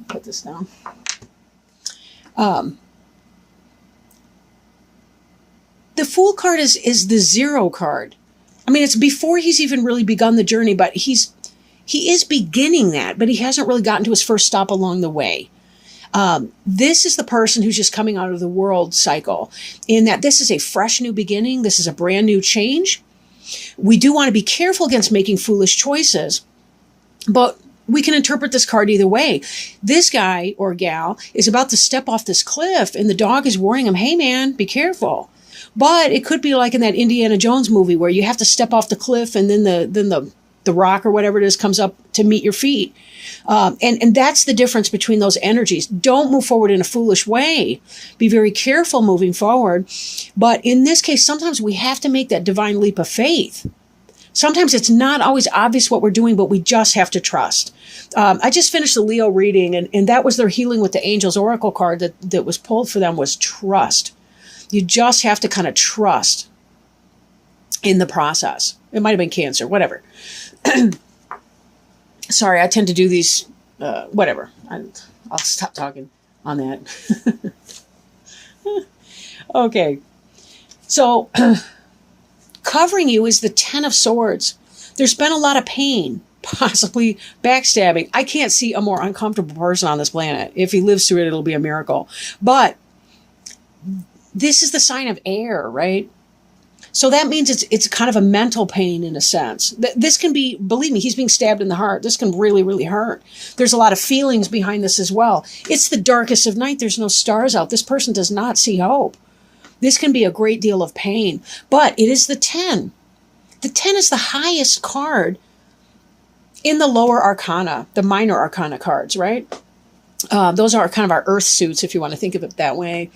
Put this down. The Fool card is the 0 card. I mean, it's before he's even really begun the journey, but he is beginning that, but he hasn't really gotten to his first stop along the way. This is the person who's just coming out of the world cycle, in that this is a fresh new beginning. This is a brand new change. We do want to be careful against making foolish choices, but we can interpret this card either way. This guy or gal is about to step off this cliff, and the dog is warning him, hey man, be careful. But it could be like in that Indiana Jones movie where you have to step off the cliff, and then the rock or whatever it is comes up to meet your feet. And that's the difference between those energies. Don't move forward in a foolish way. Be very careful moving forward. But in this case, sometimes we have to make that divine leap of faith. Sometimes it's not always obvious what we're doing, but we just have to trust. I just finished the Leo reading, and that was their Healing with the Angels Oracle card that was pulled for them, was trust. You just have to kind of trust in the process. It might have been Cancer, whatever. Sorry, I tend to do these, whatever. I'll stop talking on that. Okay. So, covering you is the 10 of Swords. There's been a lot of pain, possibly backstabbing. I can't see a more uncomfortable person on this planet. If he lives through it, it'll be a miracle. But this is the sign of air, right? So that means it's kind of a mental pain in a sense. This can be, believe me, he's being stabbed in the heart. This can really, really hurt. There's a lot of feelings behind this as well. It's the darkest of night. There's no stars out. This person does not see hope. This can be a great deal of pain, but it is the 10. The 10 is the highest card in the lower arcana, the minor arcana cards, right? Those are kind of our earth suits, if you want to think of it that way.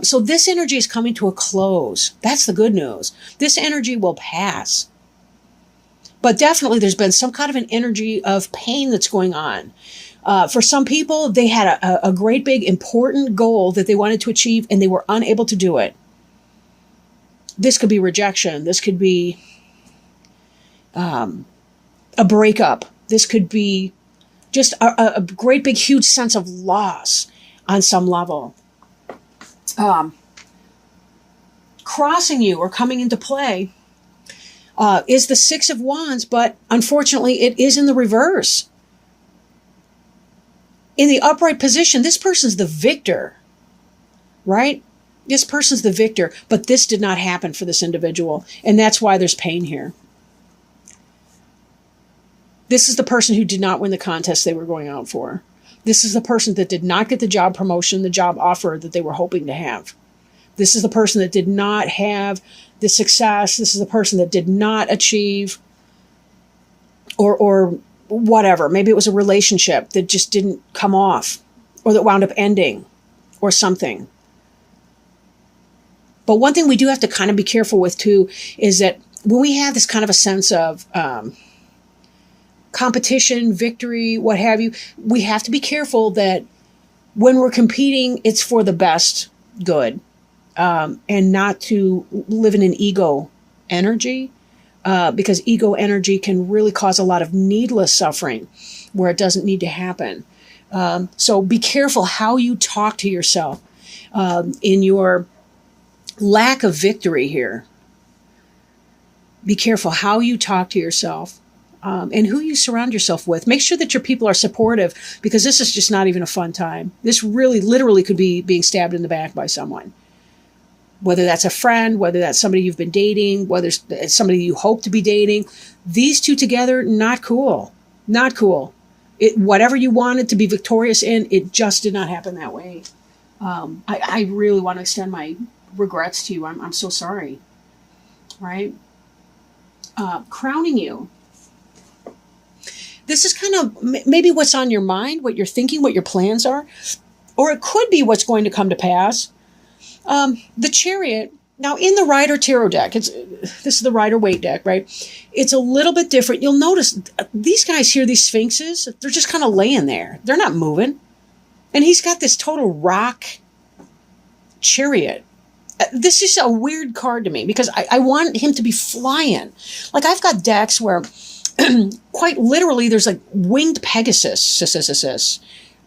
So this energy is coming to a close. That's the good news. This energy will pass. But definitely there's been some kind of an energy of pain that's going on. For some people, they had a great big important goal that they wanted to achieve, and they were unable to do it. This could be rejection. This could be a breakup. This could be just a great big huge sense of loss on some level. Crossing you or coming into play is the 6 of Wands, but unfortunately it is in the reverse. In the upright position, this person's the victor, right? This person's the victor, but this did not happen for this individual, and that's why there's pain here. This is the person who did not win the contest they were going out for. This is the person that did not get the job promotion, the job offer that they were hoping to have. This is the person that did not have the success. This is the person that did not achieve or whatever. Maybe it was a relationship that just didn't come off, or that wound up ending, or something. But one thing we do have to kind of be careful with too is that when we have this kind of a sense of competition, victory, what have you, we have to be careful that when we're competing, it's for the best good, and not to live in an ego energy, because ego energy can really cause a lot of needless suffering where it doesn't need to happen. So be careful how you talk to yourself in your lack of victory here. Be careful how you talk to yourself. And who you surround yourself with. Make sure that your people are supportive, because this is just not even a fun time. This really literally could be being stabbed in the back by someone. Whether that's a friend, whether that's somebody you've been dating, whether it's somebody you hope to be dating. These two together, not cool. Not cool. Whatever you wanted to be victorious in, it just did not happen that way. I really want to extend my regrets to you. I'm so sorry. Right? Crowning you. This is kind of maybe what's on your mind, what you're thinking, what your plans are, or it could be what's going to come to pass. The Chariot, now in the Rider Tarot deck, this is the Rider Waite deck, right? It's a little bit different. You'll notice these guys here, these Sphinxes, they're just kind of laying there. They're not moving. And he's got this total rock chariot. This is a weird card to me because I want him to be flying. Like I've got decks where quite literally there's like winged Pegasus,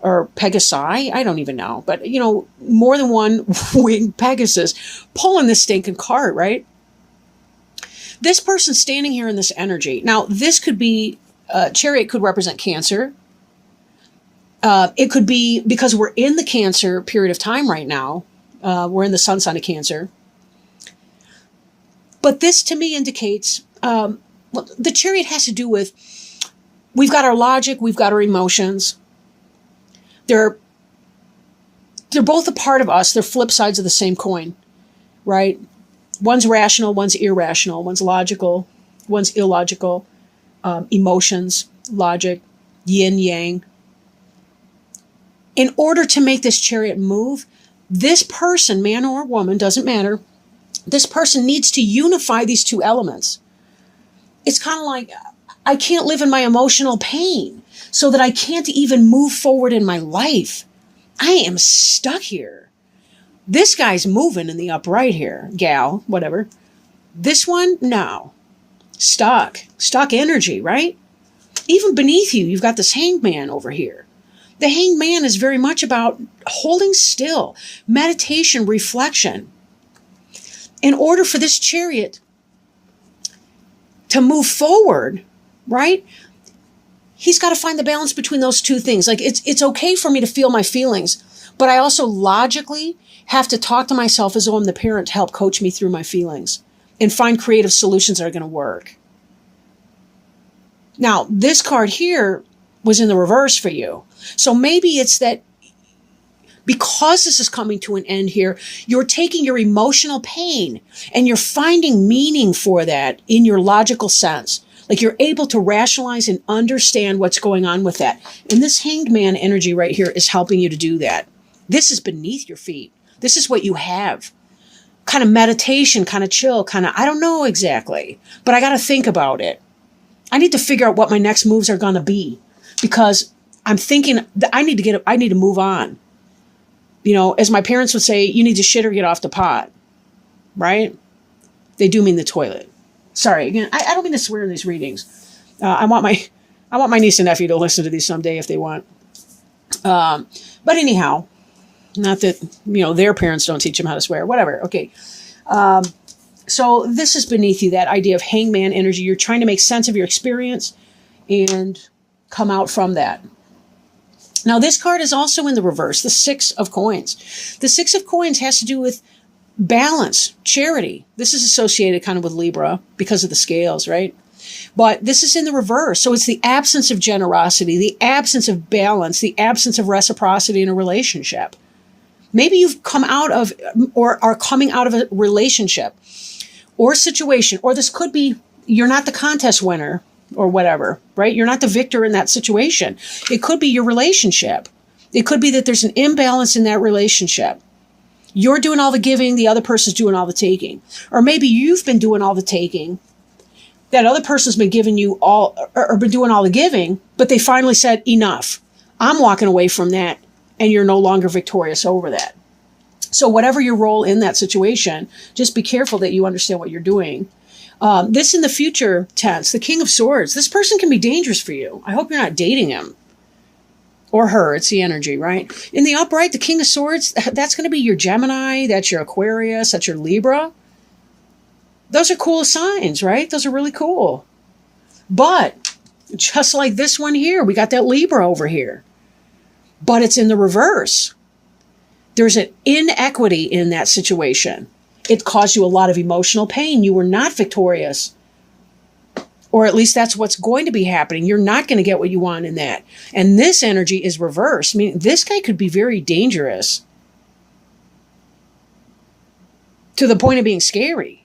or Pegasi, I don't even know, but you know, more than one winged Pegasus pulling this stinking cart, right? This person standing here in this energy. Now, this could be, Chariot could represent Cancer. It could be because we're in the Cancer period of time right now. We're in the sun sign of Cancer. But this to me indicates, well, the Chariot has to do with, we've got our logic, we've got our emotions. They're both a part of us. They're flip sides of the same coin, right? One's rational, one's irrational, one's logical, one's illogical. Emotions, logic, yin, yang. In order to make this Chariot move, this person, man or woman, doesn't matter, this person needs to unify these two elements. It's kind of like, I can't live in my emotional pain so that I can't even move forward in my life. I am stuck here. This guy's moving in the upright here, gal, whatever. This one, no. Stuck energy, right? Even beneath you, you've got this Hanged Man over here. The Hanged Man is very much about holding still, meditation, reflection. In order for this Chariot to move forward, right? He's got to find the balance between those two things. Like, it's okay for me to feel my feelings, but I also logically have to talk to myself as though I'm the parent to help coach me through my feelings and find creative solutions that are going to work. Now, this card here was in the reverse for you. So maybe it's that because this is coming to an end here, you're taking your emotional pain and you're finding meaning for that in your logical sense. Like, you're able to rationalize and understand what's going on with that. And this Hanged Man energy right here is helping you to do that. This is beneath your feet. This is what you have. Kind of meditation, kind of chill, kind of, I don't know exactly, but I got to think about it. I need to figure out what my next moves are going to be, because I'm thinking that I need to move on. You know, as my parents would say, you need to shit or get off the pot, right? They do mean the toilet. Sorry, again, I don't mean to swear in these readings. I want my niece and nephew to listen to these someday if they want. But anyhow, not that, you know, their parents don't teach them how to swear, whatever. Okay. So this is beneath you, that idea of Hanged Man energy. You're trying to make sense of your experience and come out from that. Now, this card is also in the reverse, the Six of Coins. The Six of Coins has to do with balance, charity. This is associated kind of with Libra because of the scales, right? But this is in the reverse. So it's the absence of generosity, the absence of balance, the absence of reciprocity in a relationship. Maybe you've come out of or are coming out of a relationship or situation, or this could be you're not the contest winner or whatever, right? You're not the victor in that situation. It could be your relationship. It could be that there's an imbalance in that relationship. You're doing all the giving, the other person's doing all the taking. Or maybe you've been doing all the taking, that other person's been giving you all, or been doing all the giving, but they finally said, enough. I'm walking away from that, and you're no longer victorious over that. So whatever your role in that situation, just be careful that you understand what you're doing. This in the future tense, the King of Swords, this person can be dangerous for you. I hope you're not dating him. Or her, it's the energy, right? In the upright, the King of Swords, that's going to be your Gemini, that's your Aquarius, that's your Libra. Those are cool signs, right? Those are really cool. But just like this one here, we got that Libra over here. But it's in the reverse. There's an inequity in that situation. It caused you a lot of emotional pain. You were not victorious. Or at least that's what's going to be happening. You're not going to get what you want in that. And this energy is reversed. I mean, this guy could be very dangerous to the point of being scary.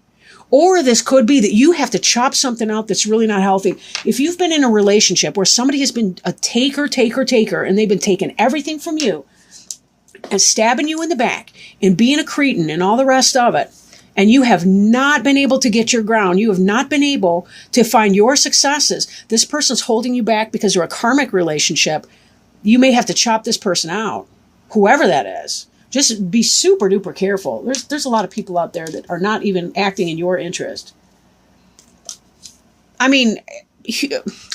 Or this could be that you have to chop something out that's really not healthy. If you've been in a relationship where somebody has been a taker, and they've been taking everything from you and stabbing you in the back and being a cretin and all the rest of it, and you have not been able to get your ground, you have not been able to find your successes, this person's holding you back because they're a karmic relationship, you may have to chop this person out, whoever that is. Just be super duper careful. There's a lot of people out there that are not even acting in your interest. I mean,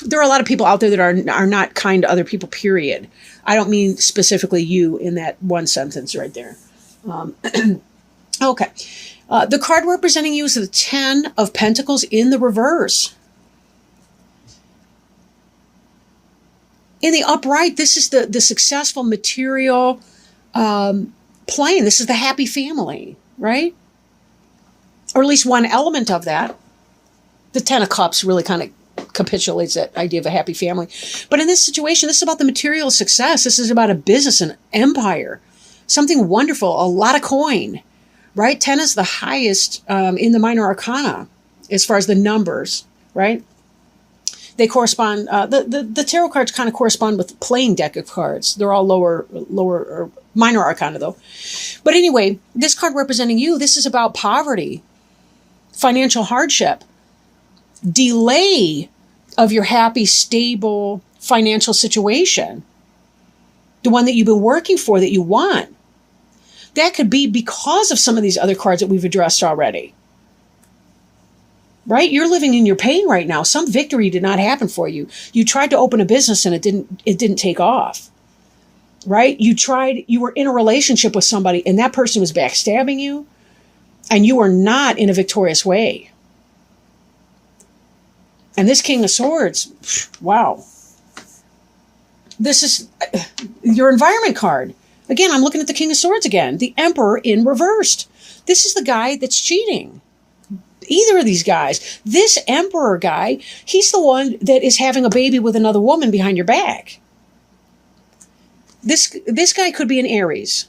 there are a lot of people out there that are not kind to other people, period. I don't mean specifically you in that one sentence right there. Okay. The card representing you is the 10 of Pentacles in the reverse. In the upright, this is the successful material plane. This is the happy family, right? Or at least one element of that. The 10 of Cups really kind of capitulates that idea of a happy family. But in this situation, this is about the material success. This is about a business, an empire, something wonderful, a lot of coin, right? 10 is the highest in the minor arcana as far as the numbers, right? They correspond, the tarot cards kind of correspond with the playing deck of cards. They're all lower or minor arcana though. But anyway, this card representing you, this is about poverty, financial hardship, delay of your happy, stable financial situation, the one that you've been working for, that you want. That could be because of some of these other cards that we've addressed already. Right? You're living in your pain right now. Some victory did not happen for you. You tried to open a business and it didn't take off. Right? You were in a relationship with somebody and that person was backstabbing you and you were not in a victorious way. And this King of Swords, wow. This is your environment card. Again, I'm looking at the King of Swords again. The Emperor in reversed. This is the guy that's cheating. Either of these guys. This Emperor guy, he's the one that is having a baby with another woman behind your back. This guy could be an Aries.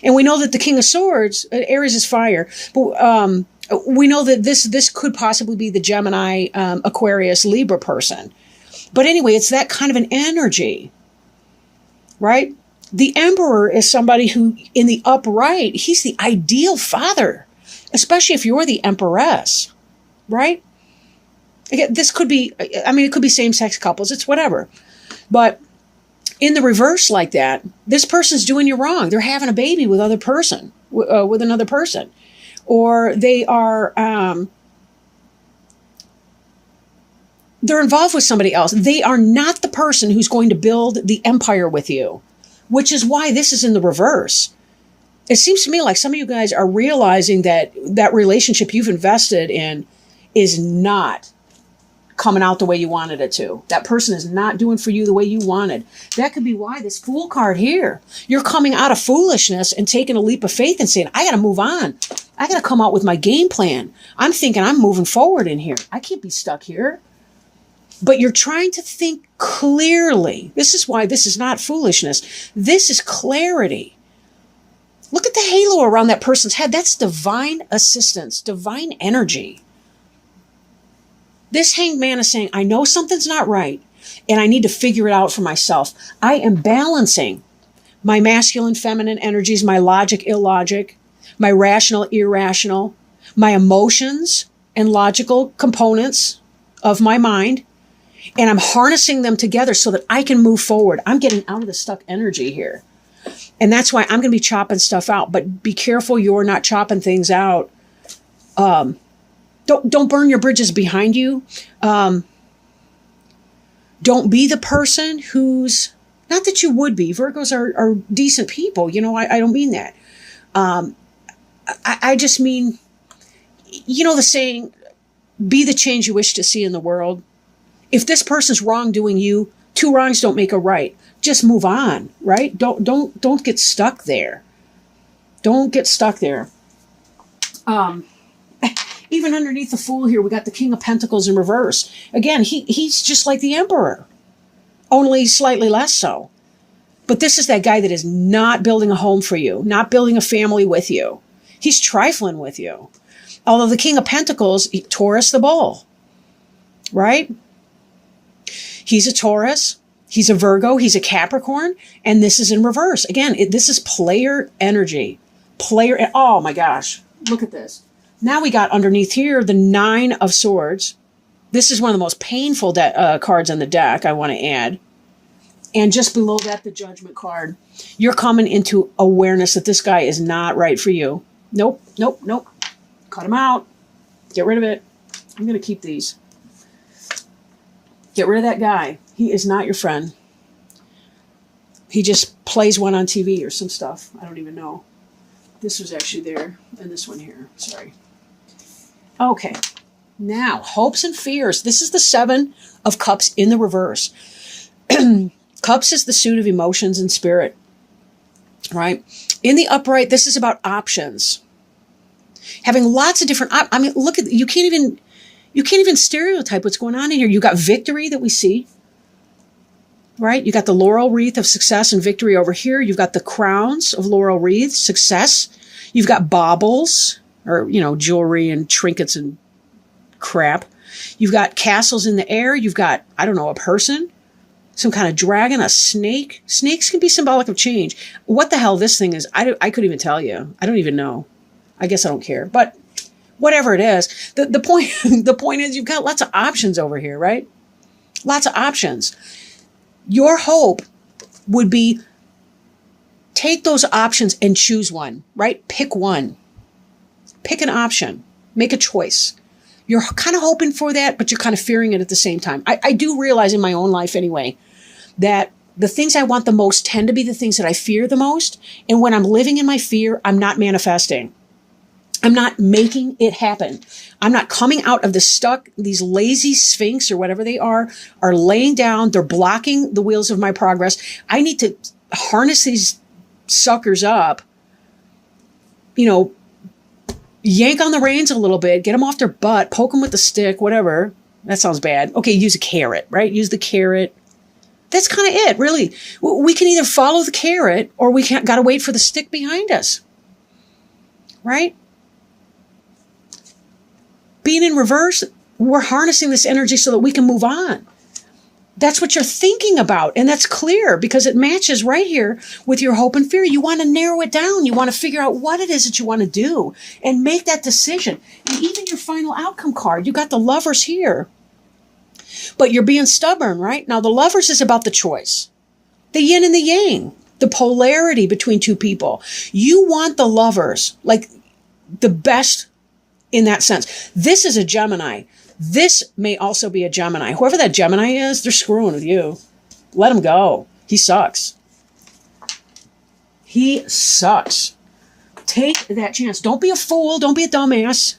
And we know that the King of Swords, Aries is fire, but we know that this could possibly be the Gemini, Aquarius, Libra person. But anyway, it's that kind of an energy, right? The Emperor is somebody who, in the upright, he's the ideal father, especially if you're the Empress, right? Again, this could be, I mean, it could be same-sex couples, it's whatever. But in the reverse like that, this person's doing you wrong. They're having a baby with another person. Or they are, they're involved with somebody else. They are not the person who's going to build the empire with you, which is why this is in the reverse. It seems to me like some of you guys are realizing that that relationship you've invested in is not coming out the way you wanted it to. That person is not doing for you the way you wanted. That could be why this Fool card here. You're coming out of foolishness and taking a leap of faith and saying, I got to move on. I got to come out with my game plan. I'm thinking I'm moving forward in here. I can't be stuck here. But you're trying to think clearly. This is why this is not foolishness. This is clarity. Look at the halo around that person's head. That's divine assistance, divine energy. This Hanged Man is saying, I know something's not right, and I need to figure it out for myself. I am balancing my masculine, feminine energies, my logic, illogic, my rational, irrational, my emotions and logical components of my mind, and I'm harnessing them together so that I can move forward. I'm getting out of the stuck energy here. And that's why I'm going to be chopping stuff out. But be careful you're not chopping things out. Don't burn your bridges behind you. Don't be the person who's, not that you would be. Virgos are decent people. You know, I don't mean that. I just mean, you know the saying, be the change you wish to see in the world. If this person's wrongdoing you, two wrongs don't make a right. Just move on, right? Don't get stuck there. Don't get stuck there. Even underneath the Fool here, we got the King of Pentacles in reverse. Again, he's just like the Emperor, only slightly less so. But this is that guy that is not building a home for you, not building a family with you. He's trifling with you. Although the King of Pentacles, Taurus the bull, right? He's a Taurus. He's a Virgo, he's a Capricorn, and this is in reverse. Again, this is player energy. Oh my gosh, look at this. Now we got underneath here the 9 of Swords. This is one of the most painful cards on the deck, I want to add. And just below that, the Judgment card. You're coming into awareness that this guy is not right for you. Nope. Cut him out. Get rid of it. I'm going to keep these. Get rid of that guy. He is not your friend. He just plays one on TV or some stuff. I don't even know. This was actually there, and this one here. Sorry. Okay. Now, hopes and fears. This is the 7 of Cups in the reverse. Cups is the suit of emotions and spirit, right? In the upright, this is about options. Having lots of different, I mean, look at, you can't even stereotype what's going on in here. You got victory that we see, right? You got the laurel wreath of success and victory over here. You've got the crowns of laurel wreath, success. You've got baubles, or, jewelry and trinkets and crap. You've got castles in the air. You've got, I don't know, a person, some kind of dragon, a snake. Snakes can be symbolic of change. What the hell this thing is, I couldn't even tell you. I don't even know. I guess I don't care. But whatever it is, the point the point is you've got lots of options over here, right? Lots of options. Your hope would be take those options and choose one, right? Pick one. Pick an option. Make a choice. You're kind of hoping for that, but you're kind of fearing it at the same time. I do realize in my own life anyway, that the things I want the most tend to be the things that I fear the most. And when I'm living in my fear, I'm not manifesting. I'm not making it happen. I'm not coming out of the stuck, these lazy sphinx or whatever they are laying down. They're blocking the wheels of my progress. I need to harness these suckers up, yank on the reins a little bit, get them off their butt, poke them with the stick, whatever. That sounds bad. Okay, use a carrot, right? Use the carrot. That's kind of it, really. We can either follow the carrot or we got to wait for the stick behind us, right? Being in reverse, we're harnessing this energy so that we can move on. That's what you're thinking about. And that's clear because it matches right here with your hope and fear. You want to narrow it down. You want to figure out what it is that you want to do and make that decision. And even your final outcome card, you got the Lovers here. But you're being stubborn, right? Now, the Lovers is about the choice. The yin and the yang. The polarity between two people. You want the Lovers, like the best in that sense. This is a Gemini. This may also be a Gemini. Whoever that Gemini is, they're screwing with you. Let him go. He sucks. He sucks. Take that chance. Don't be a fool. Don't be a dumbass.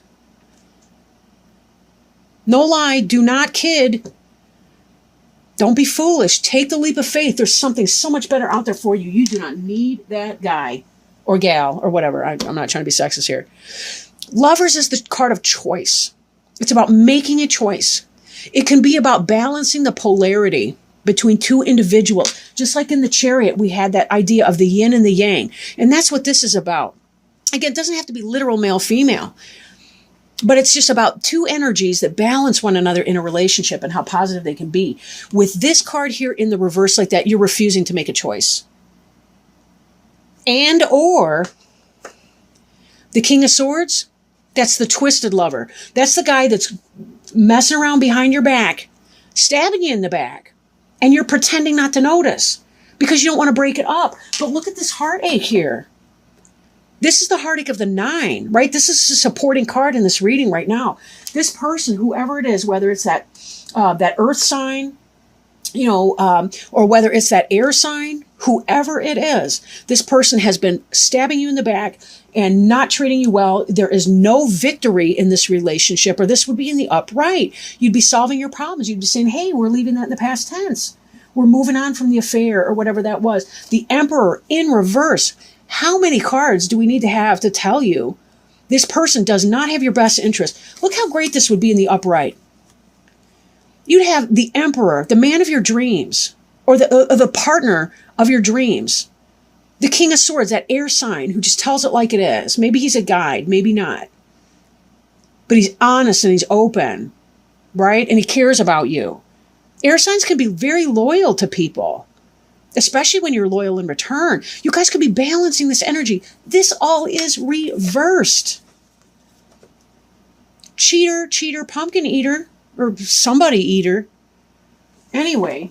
No lie. Do not kid. Don't be foolish. Take the leap of faith. There's something so much better out there for you. You do not need that guy or gal or whatever. I'm not trying to be sexist here. Lovers is the card of choice. It's about making a choice. It can be about balancing the polarity between two individuals. Just like in the Chariot, we had that idea of the yin and the yang. And that's what this is about. Again, it doesn't have to be literal male-female. But it's just about two energies that balance one another in a relationship and how positive they can be. With this card here in the reverse like that, you're refusing to make a choice. And or the King of Swords, that's the twisted lover. That's the guy that's messing around behind your back, stabbing you in the back, and you're pretending not to notice because you don't want to break it up. But look at this heartache here. This is the heartache of the 9, right? This is a supporting card in this reading right now. This person, whoever it is, whether it's that earth sign, or whether it's that air sign, whoever it is, this person has been stabbing you in the back and not treating you well. There is no victory in this relationship, or this would be in the upright. You'd be solving your problems. You'd be saying, hey, we're leaving that in the past tense. We're moving on from the affair or whatever that was. The Emperor in reverse. How many cards do we need to have to tell you this person does not have your best interest? Look how great this would be in the upright. You'd have the Emperor, the man of your dreams, or the partner of your dreams. The King of Swords, that air sign who just tells it like it is. Maybe he's a guide, maybe not. But he's honest and he's open, right? And he cares about you. Air signs can be very loyal to people, especially when you're loyal in return. You guys could be balancing this energy. This all is reversed. Cheater, pumpkin eater, or somebody eater. Anyway,